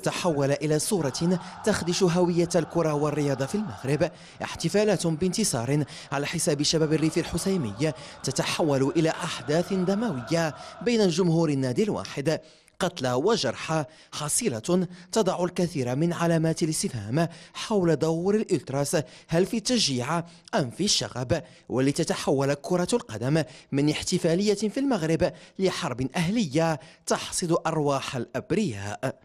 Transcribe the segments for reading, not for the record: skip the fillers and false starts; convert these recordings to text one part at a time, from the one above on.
تحول إلى صورة تخدش هوية الكرة والرياضة في المغرب. احتفالات بانتصار على حساب شباب الريف الحسيمي تتحول إلى أحداث دموية بين جمهور النادي الواحد. قتلى وجرحى، حصيلة تضع الكثير من علامات الاستفهام حول دور الإلتراس، هل في التشجيع أم في الشغب، ولتتحول كرة القدم من احتفالية في المغرب لحرب أهلية تحصد أرواح الأبرياء.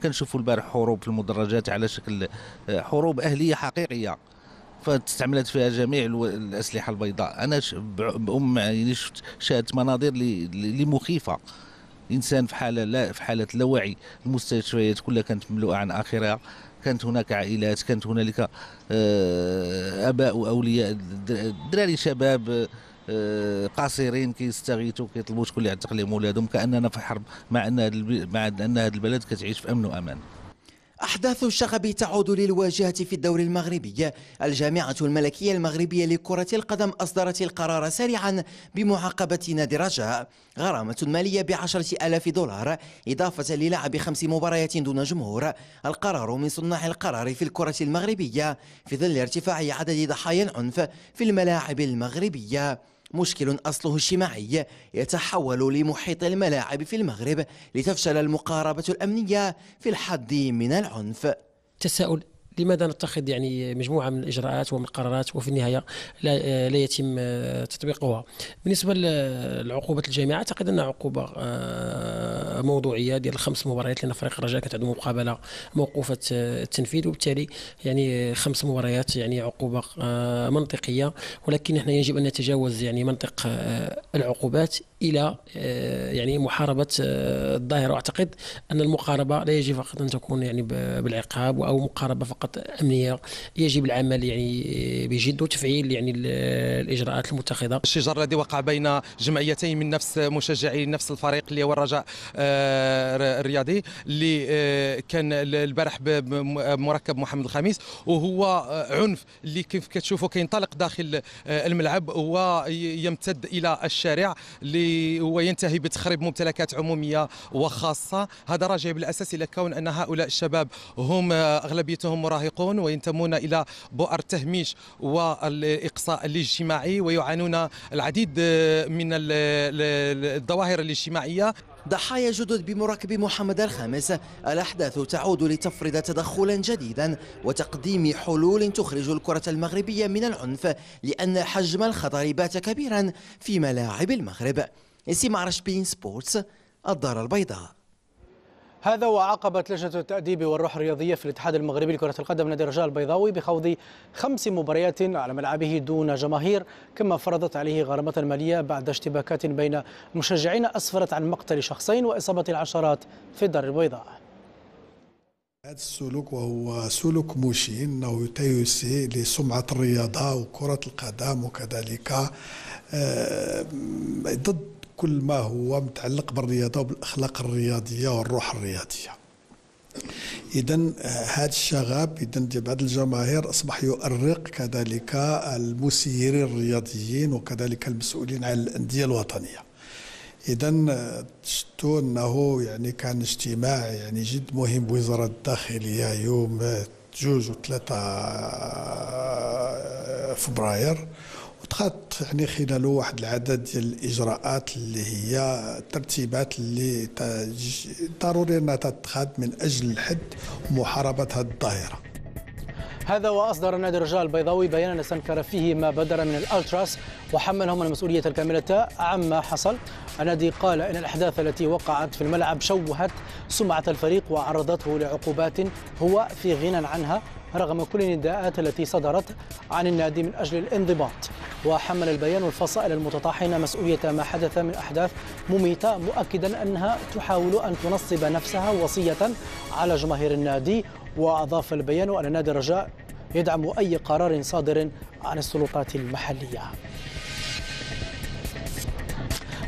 كنشوفوا البارح حروب في المدرجات على شكل حروب أهلية حقيقية، فتستعملت فيها جميع الأسلحة البيضاء. أنا بأم عيني شاهدت مناظر اللي مخيفة. إنسان في حالة لا وعي. المستشفيات كلها كانت مملوءة عن آخرها، كانت هناك عائلات، كانت هنالك آباء وأولياء، دراري شباب قاصرين كيستغيثوا كيطلبوا شكون اللي يعتق لهم ولادهم، كأننا في حرب، مع أن هذا البلد كتعيش في أمن وأمان. أحداث الشغب تعود للواجهة في الدوري المغربي. الجامعة الملكية المغربية لكرة القدم أصدرت القرار سريعا بمعاقبة نادي الرجاء، غرامة مالية ب10,000 دولار إضافة للعب 5 مباريات دون جمهور. القرار من صناع القرار في الكرة المغربية في ظل ارتفاع عدد ضحايا العنف في الملاعب المغربية. مشكل أصله اجتماعي يتحول لمحيط الملاعب في المغرب لتفشل المقاربة الأمنية في الحد من العنف. تساؤل: لماذا نتخذ مجموعة من الإجراءات ومن القرارات وفي النهاية لا يتم تطبيقها؟ بالنسبة لعقوبة الجامعة، أعتقد أنها عقوبة موضوعية ديال 5 مباريات، لأن فريق الرجاء كانت عنده مقابلة موقوفة التنفيذ، وبالتالي 5 مباريات عقوبة منطقية. ولكن احنا يجب أن نتجاوز منطق العقوبات إلى محاربة الظاهرة. وأعتقد أن المقاربة لا يجب فقط أن تكون بالعقاب أو مقاربة فقط أمنية، يجب العمل بجد وتفعيل الإجراءات المتخذة. الشجار الذي وقع بين جمعيتين من نفس مشجعي نفس الفريق اللي هو الرجاء الرياضي، اللي كان البارح بمركب محمد الخميس، وهو عنف اللي كيف كتشوفوا كينطلق داخل الملعب ويمتد إلى الشارع، اللي هو ينتهي بتخريب ممتلكات عمومية وخاصة. هذا راجع بالأساس إلى كون أن هؤلاء الشباب هم أغلبيتهم مراهقون وينتمون إلى بؤر التهميش والإقصاء الاجتماعي، ويعانون العديد من الظواهر الاجتماعية. ضحايا جدد بمركب محمد الخامس. الأحداث تعود لتفرض تدخلا جديدا وتقديم حلول تخرج الكرة المغربية من العنف، لأن حجم الخطر بات كبيرا في ملاعب المغرب. سمع رشبين سبورتس، الدار البيضاء. هذا وعاقبت لجنة التأديب والروح الرياضية في الاتحاد المغربي لكرة القدم نادي الرجاء البيضاوي بخوض 5 مباريات على ملعبه دون جماهير، كما فرضت عليه غرامة مالية بعد اشتباكات بين المشجعين أسفرت عن مقتل شخصين وإصابة العشرات في الدار البيضاء. هذا السلوك وهو سلوك مشين، انه يسيء لسمعة الرياضة وكرة القدم، وكذلك ضد كل ما هو متعلق بالرياضة وبالأخلاق الرياضية والروح الرياضية. إذن هذا الشغب ديال بعض الجماهير أصبح يؤرق كذلك المسيرين الرياضيين وكذلك المسؤولين عن الأندية الوطنية. إذن شفتوا أنه كان اجتماع جد مهم بوزارة الداخلية يوم 2 و3 فبراير، وتخذت خلاله واحد العدد ديال الاجراءات اللي هي الترتيبات اللي ضروري انها تتخذ من اجل الحد ومحاربه هذه الظاهره. هذا وأصدر نادي الرجاء البيضاوي بيانا استنكر فيه ما بدر من الألتراس وحملهم المسؤولية الكاملة عما حصل. النادي قال إن الأحداث التي وقعت في الملعب شوهت سمعة الفريق وعرضته لعقوبات هو في غنى عنها رغم كل النداءات التي صدرت عن النادي من أجل الانضباط. وحمل البيان الفصائل المتطاحنة مسؤولية ما حدث من أحداث مميتة، مؤكدا أنها تحاول أن تنصب نفسها وصية على جماهير النادي. وأضاف البيان أن نادي الرجاء يدعم أي قرار صادر عن السلطات المحلية.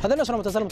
هذا النشر المتسلسل